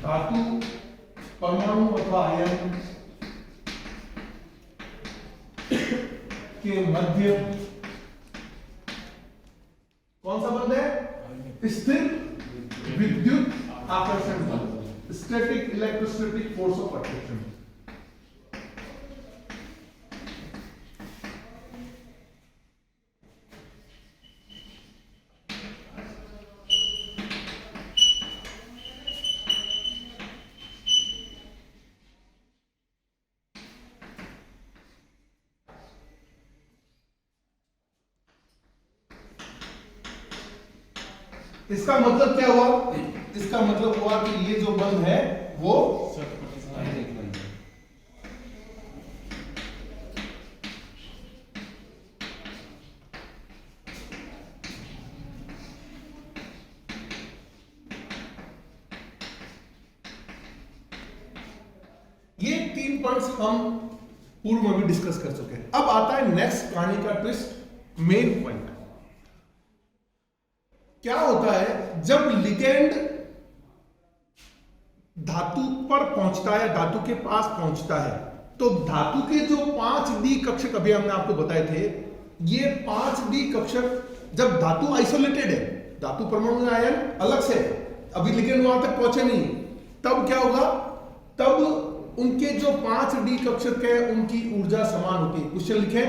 धातु परमाणु अथवा आयन के मध्य कौन सा बंध है? स्थिर विद्युत आकर्षण बल, static electrostatic force of attraction. इसका मतलब क्या हुआ? इसका मतलब हुआ कि ये जो बंध है वो ये 3 पॉइंट्स हम पूर्व में भी डिस्कस कर चुके हैं। अब आता है नेक्स्ट कहानी का ट्विस्ट, मेन पॉइंट। क्या होता है जब लिगेंड धातु पर पहुंचता है, धातु के पास पहुंचता है, तो धातु के जो 5D कक्षक अभी हमने आपको बताए थे, ये 5D कक्षक जब धातु आइसोलेटेड है, धातु परमाणु आयन अलग से, अभी लिगेंड वहां तक पहुंचे नहीं, तब क्या होगा? तब उनके जो 5D कक्षक है उनकी ऊर्जा समान होती है। क्वेश्चन लिखे,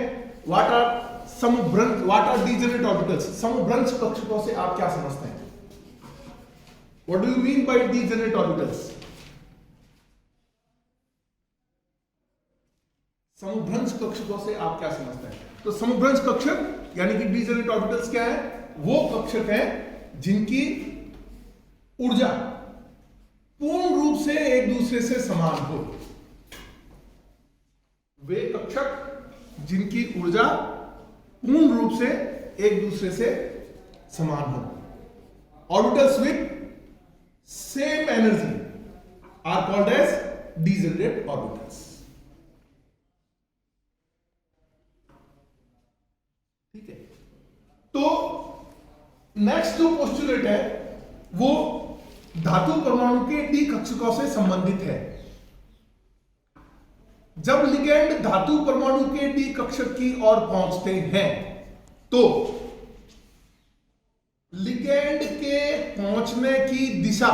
व्हाट आर समभ्रंश, व्हाट आर डीजेनरेट ऑर्बिटल्स? समभ्रंश कक्षकों से आप क्या समझते हैं? What do you mean by degenerate orbitals? समभ्रंश कक्षकों से आप क्या समझते हैं? तो समभ्रंश कक्षक यानी कि डीजेनरेट ऑर्बिटल्स क्या है? वो कक्षक है जिनकी ऊर्जा पूर्ण रूप से एक दूसरे से समान हो। वे कक्षक जिनकी ऊर्जा पूर्ण रूप से एक दूसरे से समान हो। Orbitals with same energy are called as degenerate orbitals. ठीक है, तो नेक्स्ट जो पोस्टुलेट है वो धातु परमाणु के डी कक्षकों से संबंधित है। जब लिगेंड धातु परमाणु के डी कक्षक की ओर पहुंचते हैं तो लिगेंड के पहुंचने की दिशा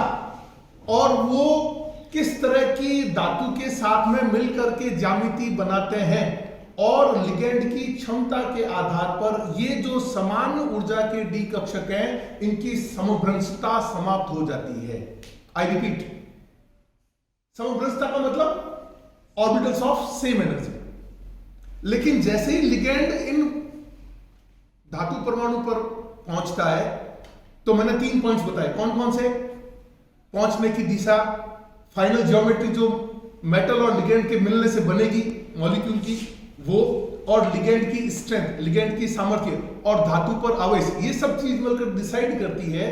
और वो किस तरह की धातु के साथ में मिलकर के ज्यामिति बनाते हैं और लिगेंड की क्षमता के आधार पर ये जो समान ऊर्जा के डी कक्षक हैं इनकी समभ्रंशता समाप्त हो जाती है। आई रिपीट, समभ्रंशता का मतलब ऑर्बिटल्स ऑफ सेम एनर्जी। लेकिन जैसे ही लिगेंड इन धातु परमाणु पर पहुंचता है तो मैंने 3 पॉइंट्स बताए, कौन कौन से? पहुंचने की दिशा, फाइनल ज्योमेट्री जो मेटल और लिगेंड के मिलने से बनेगी मॉलिक्यूल की वो, और लिगेंड की स्ट्रेंथ, लिगेंड की सामर्थ्य और धातु पर आवेश, ये सब चीज मिलकर डिसाइड करती है।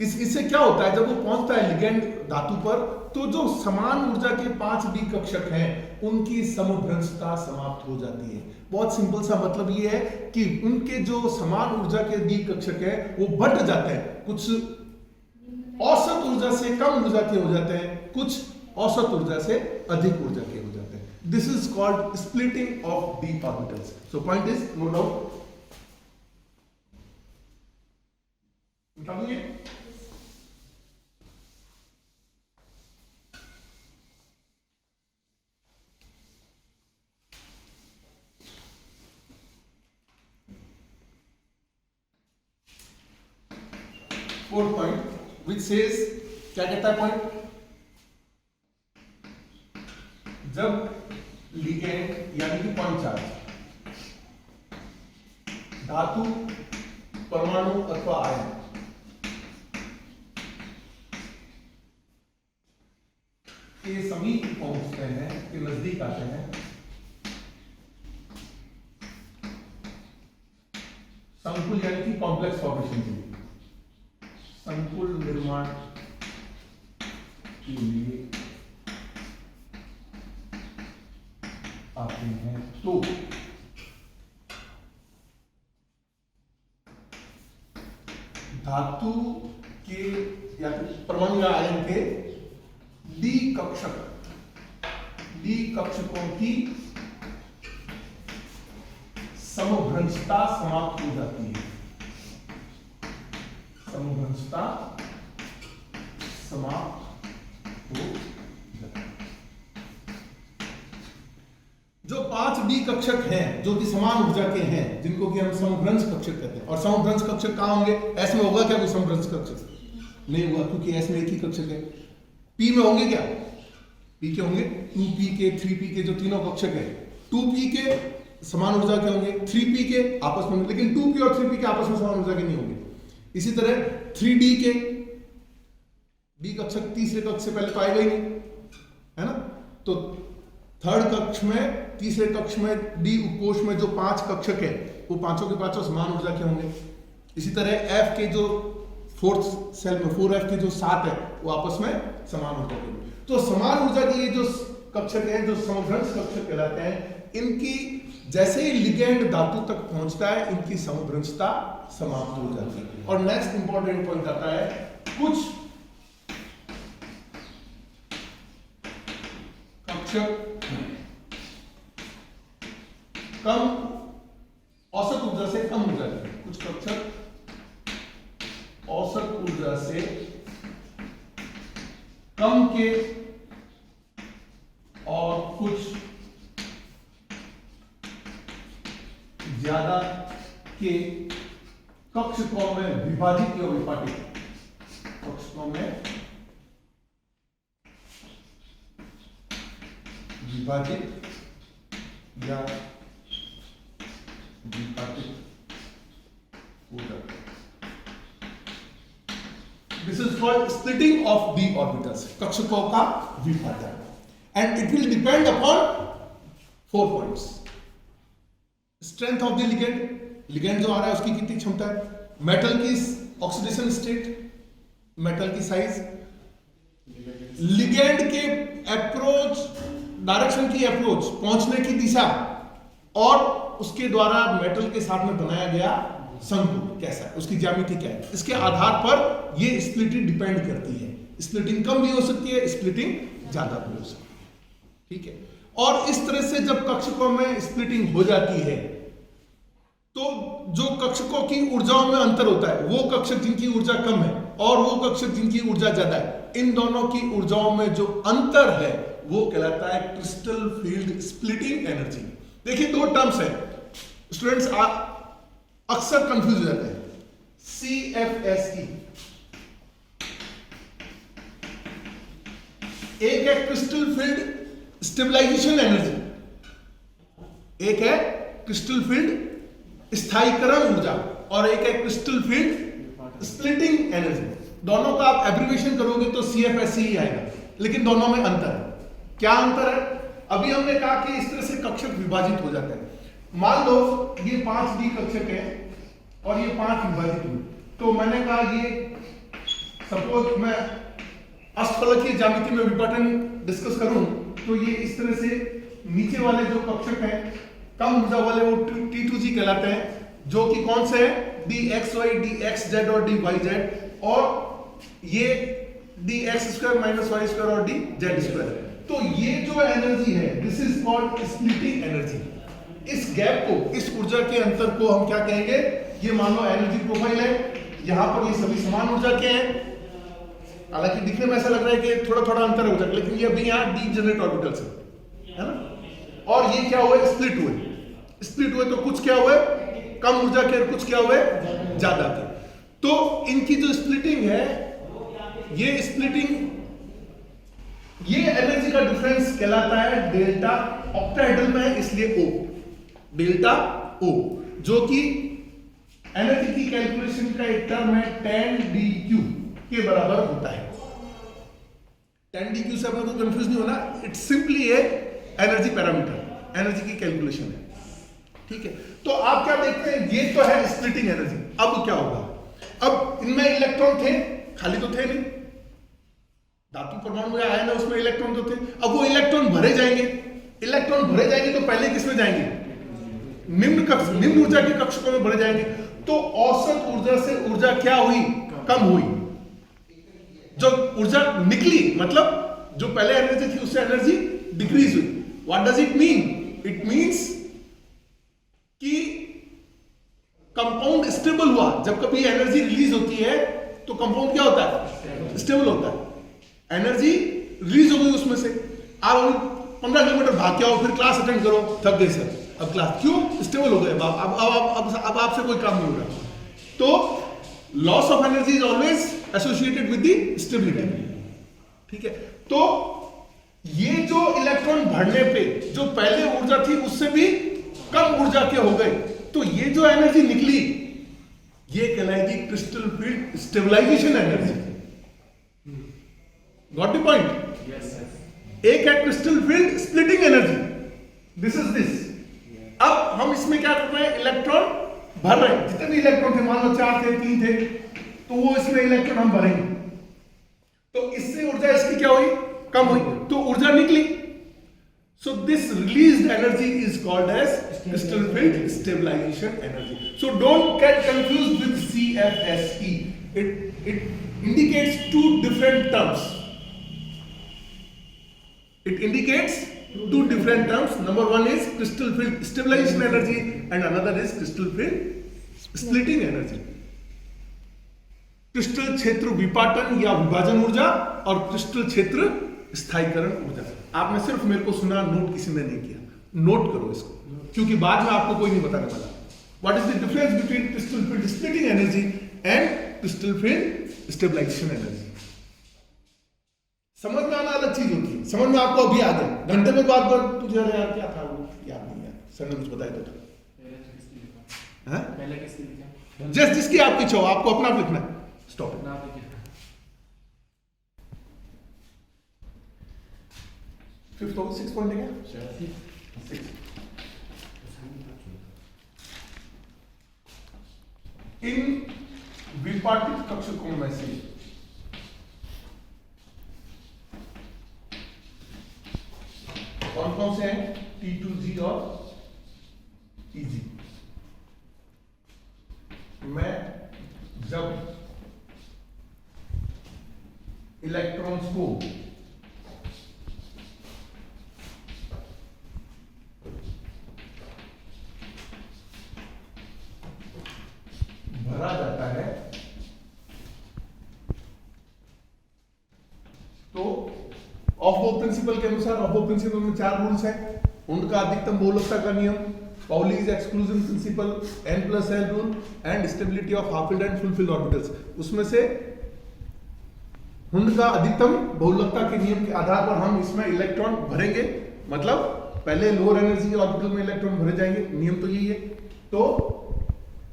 इससे क्या होता है, जब वो पहुंचता है लिगेंड धातु पर तो जो समान ऊर्जा के 5D कक्षक हैं उनकी समभ्रंशता समाप्त हो जाती है। बहुत सिंपल सा मतलब ये है कि उनके जो समान ऊर्जा के डी कक्षक हैं वो बंट जाते हैं, कुछ औसत ऊर्जा से कम ऊर्जा के हो जाते हैं, कुछ औसत ऊर्जा से अधिक ऊर्जा के हो जाते हैं। This is called splitting of D orbitals. So point is note down. बताइए 4th point which says, क्या कहता है पॉइंट? जब लिगेंड यानी कि पॉइंट चार्ज धातु परमाणु अथवा आयन के समीप पहुंचते हैं, के नजदीक आते हैं, संकुल यानी कि कॉम्प्लेक्स फॉर्मेशन के लिए, संकुल निर्माण के लिए आते हैं तो धातु के या परमाणु या आयन के डी कक्षकों की समभ्रंशता समाप्त हो जाती है। समभ्रंशता समाप्त हो जाती है। जो 5 डी कक्षक हैं जो कि समान ऊर्जा के हैं, जिनको कि हम समभ्रंश कक्षक कहते हैं। और समभ्रंश कक्षक कहां होंगे? एस में होगा क्या कोई समभ्रंश कक्षक? नहीं होगा, क्योंकि एस में एक ही कक्षक है। पी में होंगे क्या? पी के होंगे 2p के 3p के, जो तीनों कक्षक है 2p के समान ऊर्जा के होंगे, 3p के आपस में, लेकिन 2p और 3p के आपस में समान ऊर्जा के नहीं होंगे। इसी तरह 3d के डी कक्षक तीसरे कक्ष से पहले तो आएगा ही नहीं, है ना? तो थर्ड कक्ष में, तीसरे कक्ष में, डी उपकोष में जो 5 कक्षक है वो पांचों के पांचों समान ऊर्जा के होंगे। इसी तरह एफ के जो फोर्थ सेल में 4f के जो 7 है वो आपस में समान ऊर्जा के होंगे। तो समान ऊर्जा के ये जो कक्षक हैं, जो समभ्रंश कक्षक कहलाते हैं, इनकी जैसे ही लिगेंड धातु तक पहुंचता है इनकी समभ्रंशता समाप्त हो जाती है। और नेक्स्ट इंपॉर्टेंट पॉइंट आता है, कुछ कक्षक कम औसत ऊर्जा से कम ऊर्जा के, कुछ कक्षक औसत ऊर्जा से कम के और कुछ ज्यादा के कक्षकों में विभाजित या विपाटित, कक्षकों में विभाजित या विपाटित हो जाता है। This is called splitting of D orbitals, कक्षकों का विभाजन। And it will depend upon 4 points. Strength of the ligand, ligand जो आ रहा है उसकी कितनी क्षमता है, मेटल की ऑक्सीडेशन स्टेट, मेटल की साइज, लिगेंड के अप्रोच, डायरेक्शन की अप्रोच, पहुंचने की दिशा, और उसके द्वारा मेटल के साथ में बनाया गया संकुल कैसा है, उसकी ज्यामिति क्या है। इसके आधार पर ये स्प्लिटिंग डिपेंड करती है। स्प्लिटिंग कम भी हो सकती है, स्प्लिटिंग ज्यादा भी हो सकती है, ठीक है। और इस तरह से जब कक्षकों में स्प्लिटिंग हो जाती है तो जो कक्षकों की ऊर्जाओं में अंतर होता है, वो कक्षक जिनकी ऊर्जा कम है और वो कक्षक जिनकी ऊर्जा ज्यादा है, इन दोनों की ऊर्जाओं में जो अंतर है वो कहलाता है क्रिस्टल फील्ड स्प्लिटिंग एनर्जी। देखिए 2 टर्म्स है, स्टूडेंट्स अक्सर कंफ्यूज हो जाते हैं। CFSE, एक है क्रिस्टल फील्ड स्टेबलाइजेशन एनर्जी, एक है क्रिस्टल फील्ड स्थायीकरण ऊर्जा, और एक है क्रिस्टल फील्ड स्प्लिटिंग एनर्जी। दोनों का आप एब्रिविएशन करोगे तो CFSE ही आएगा, लेकिन दोनों में अंतर है। क्या अंतर है? अभी हमने कहा कि इस तरह से कक्षक विभाजित हो जाते हैं। मान लो ये 5 डी कक्षक है और ये 5 विभाजित हुए, तो मैंने कहा ये सपोज मैं अष्टफलकीय ज्यामिति में विभाजन डिस्कस करूं तो ये इस तरह से नीचे वाले जो कक्षक हैं कम ऊर्जा वाले वो T2G कहलाते हैं, जो कि कौन से हैं, dxy, dxz और dyz, और ये dx² - y² और dz²। तो ये जो एनर्जी है this is called splitting energy. इस गैप को, इस ऊर्जा के अंतर को हम क्या कहेंगे, ये मान लो एनर्जी प्रोफाइल है, यहां पर ये सभी समान ऊर्जा के हैं, हालांकि दिखने में ऐसा लग रहा है कि थोड़ा थोड़ा अंतर हो जाएगा, लेकिन ये अभी यहाँ डीजेनरेट ऑर्बिटल्स है ना। और ये क्या हुआ, स्प्लिट हुए, स्प्लिट हुए तो कुछ क्या हुए कम ऊर्जा के और कुछ क्या हुए ज्यादा के। तो इनकी जो स्प्लिटिंग है, ये स्प्लिटिंग, ये एनर्जी का डिफरेंस कहलाता है डेल्टा, ऑक्टाहेड्रल में है इसलिए O, डेल्टा O, जो कि एनर्जी की कैलकुलेशन का एक टर्म है tan dq के बराबर होता है। tan dq से आपको कंफ्यूज नहीं होना, it simply A energy parameter, energy की कैलकुलेशन है, ठीक है। तो आप क्या देखते हैं, ये तो है स्प्लिटिंग एनर्जी। अब क्या होगा, अब इनमें इलेक्ट्रॉन थे, खाली तो थे नहीं, धातु परमाणु में आया ना, उसमें इलेक्ट्रॉन तो थे। अब वो इलेक्ट्रॉन भरे जाएंगे, इलेक्ट्रॉन भरे जाएंगे तो पहले किसमें जाएंगे, निम्न कक्ष, निम्न ऊर्जा के कक्षकों में भरे जाएंगे। तो औसत ऊर्जा से ऊर्जा क्या हुई, कम हुई। जो ऊर्जा निकली, मतलब जो पहले एनर्जी थी उससे एनर्जी डिक्रीज हुई। What does it mean? It means कि कंपाउंड स्टेबल हुआ। जब कभी एनर्जी रिलीज होती है तो कंपाउंड क्या होता है? स्टेबल होता है। एनर्जी रिलीज हो गई उसमें से, आप 15 किलोमीटर भाग के आओ, फिर क्लास अटेंड करो, थक गए सर, अब क्लास क्यों? स्टेबल हो गए, अब आपसे कोई काम नहीं हो रहा। तो loss of energy is always associated with the stability. ठीक है, तो ये जो इलेक्ट्रॉन भरने पे जो पहले ऊर्जा थी उससे भी कम ऊर्जा के हो गए, तो ये जो एनर्जी निकली ये कहलाएगी crystal field stabilisation energy. Got the point? एक है crystal field splitting energy, this is this. अब हम इसमें क्या कर रहे हैं? इलेक्ट्रॉन भर रहे हैं। जितने भी इलेक्ट्रॉन थे, मान लो 4 थे, 3 थे, तो वो इसमें इलेक्ट्रॉन हम भरेंगे, तो इससे ऊर्जा इसकी क्या हुई? कम हुई, तो ऊर्जा निकली। So this released energy is called as crystal field stabilisation energy. So don't get confused with CFSE. It indicates two different terms. It indicates two different terms. Number one is crystal field stabilization energy and another is crystal field splitting energy. Crystal क्षेत्र विपाटन या विभाजन ऊर्जा और crystal क्षेत्र स्थायीकरण ऊर्जा। आपने सिर्फ मेरे को सुना, नोट किसी ने नहीं किया। नोट करो इसको, क्योंकि बाद में आपको कोई नहीं बताने वाला। What is the difference between crystal field splitting energy and crystal field stabilisation energy? समझ में आना अलग चीज होती है। समझ में आपको अभी आ गया, घंटे में बात कर, तुझे अरे यार क्या था वो याद नहीं यार, सर ने कुछ बताया तो पहले किसकी लिखा? जस्ट जिसकी आपकी इच्छा हो, आपको अपना लिखना है। स्टॉप। फिफ्थ हो, 6 पॉइंट है क्या? 6। इन विपाटित कक्षकों में से कौन कौन से हैं? T2G और EG में जब इलेक्ट्रॉन्स को भरा जाता है तो ऑफबो प्रिंसिपल के अनुसार, ऑफबो प्रिंसिपल में 4 रूल्स हैं। उनका अधिकतम बहुलकता का नियम, Pauli's exclusion principle, N+L rule and stability of half field and full field orbitals. उसमें से हुंड का अधिकतम बहुलकता के नियम के आधार पर हम इसमें इलेक्ट्रॉन भरेंगे, मतलब पहले लोअर एनर्जी ऑर्बिटल में इलेक्ट्रॉन भरे जाएंगे। नियम तो यही है। तो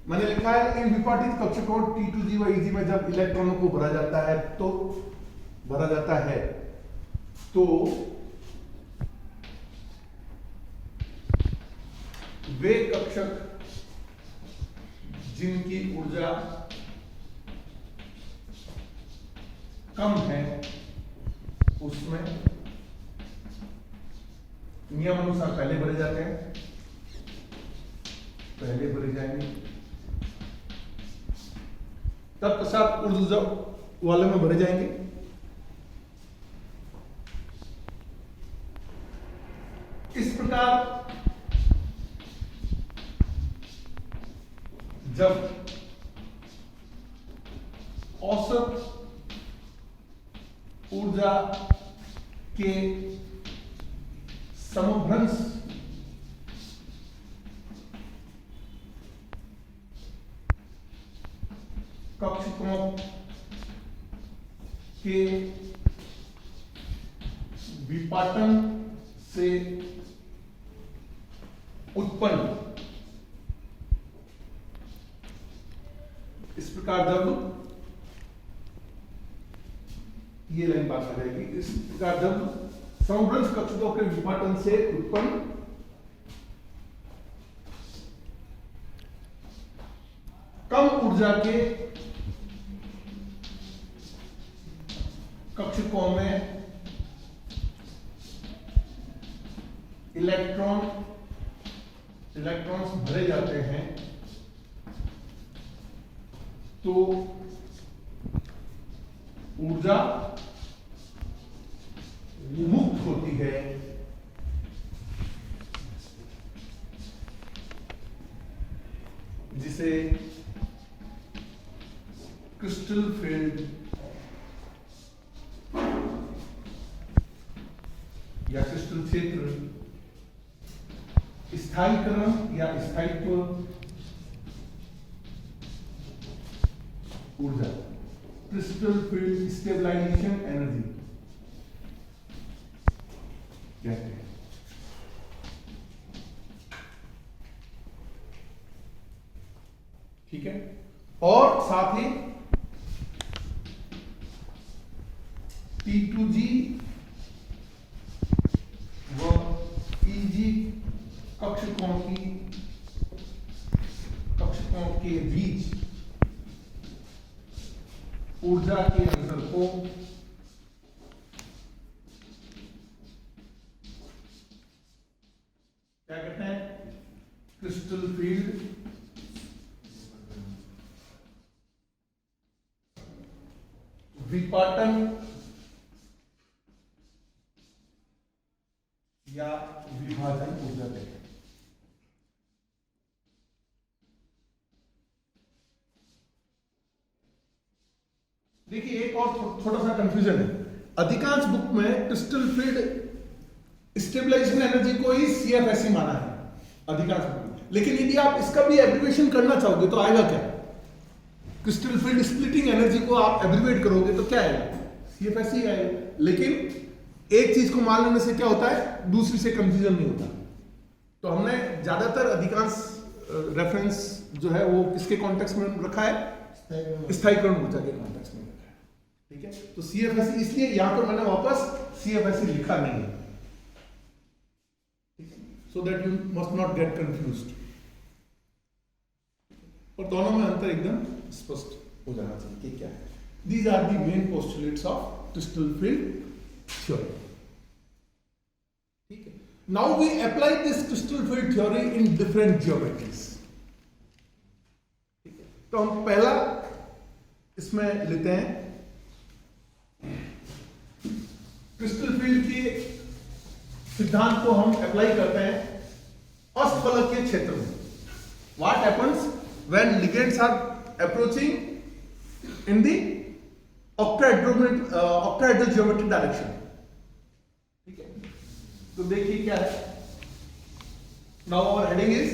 मैंने लिखा है इन विपाटित कक्षकों T2G व EG में जब इलेक्ट्रॉनों को भरा जाता है तो वे कक्षक जिनकी ऊर्जा कम है उसमें नियम अनुसार पहले भरे जाते हैं, पहले भरे जाएंगे, तत्पश्चात ऊर्जा वाले में भरे जाएंगे। इस प्रकार जब औसत ऊर्जा के समभ्रंश कक्षकों के विपाटन से उत्पन्न, इस प्रकार जब ये लाइन पास हो जाएगी, इस प्रकार जब समभ्रंश कक्षकों के विपाटन से उत्पन्न कम ऊर्जा के कक्षकों में इलेक्ट्रॉन्स भरे जाते हैं तो ऊर्जा मुक्त होती है, जिसे क्रिस्टल फील्ड या क्रिस्टल क्षेत्र स्थायीकरण या स्थायित्व ऊर्जा, क्रिस्टल फील्ड स्टेबलाइजेशन एनर्जी कहते हैं। ठीक है, और साथ ही T2G व EG कक्षकों के बीच ऊर्जा के अंतर को क्या कहते हैं? क्रिस्टल फील्ड विपाटन या विभाजन ऊर्जा कहते हैं। देखिए, एक और थोड़ा सा कंफ्यूजन है। अधिकांश बुक में क्रिस्टल फील्ड स्टेबलाइजेशन एनर्जी को ही CFSE माना है अधिकांश बुक में, लेकिन यदि आप इसका भी एब्रिविएशन करना चाहोगे तो आएगा क्या? क्रिस्टल फील्ड स्प्लिटिंग एनर्जी को आप एब्रिविएट करोगे तो क्या आएगा? CFSE आएगा। लेकिन एक चीज को मान लेने से क्या होता है, दूसरी से कंफ्यूजन नहीं होता। तो हमने ज्यादातर अधिकांश रेफरेंस जो है वो किसके कॉन्टेक्स्ट में रखा है? स्थायीकरण ऊर्जा के कॉन्टेक्स्ट में रखा है। ठीक है, तो CFSE इसलिए यहां पर मैंने वापस CFSE लिखा नहीं है, so that you must not gate confused. और दोनों में अंतर एकदम स्पष्ट हो जाना चाहिए कि क्या है। These are the main postulates of crystal field theory. ठीक है, now we apply this crystal field theory in different geometries. ठीक है, तो हम पहला इसमें लेते हैं क्रिस्टल फील्ड के सिद्धांत को हम अप्लाई करते हैं अस्तफलकीय क्षेत्र में। What happens when ligands are approaching in the octahedral geometric direction. ठीक है, तो देखिए क्या है। नाउ आवर हेडिंग इज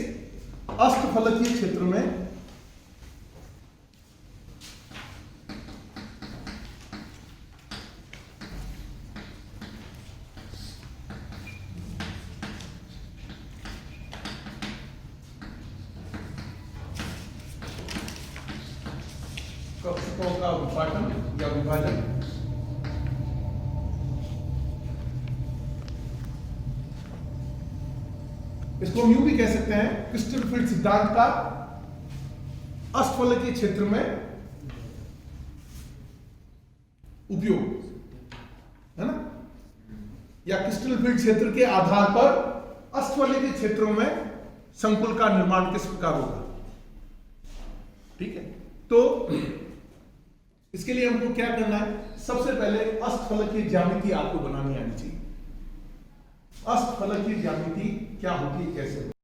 अस्तफलकीय क्षेत्र में कक्षकों का विपाटन या विभाजन। इसको हम यूं भी कह सकते हैं, क्रिस्टल फील्ड सिद्धांत का अस्तफलकीय क्षेत्र में उपयोग, है ना? या क्रिस्टल फील्ड क्षेत्र के आधार पर अस्तफलकीय क्षेत्रों में संकुल का निर्माण किस प्रकार होगा। ठीक है, तो इसके लिए हमको क्या करना है? सबसे पहले अस्तफलकीय ज्यामिति आपको बनानी आनी चाहिए। अस्तफलकीय ज्यामिति क्या होती है, कैसे होती है?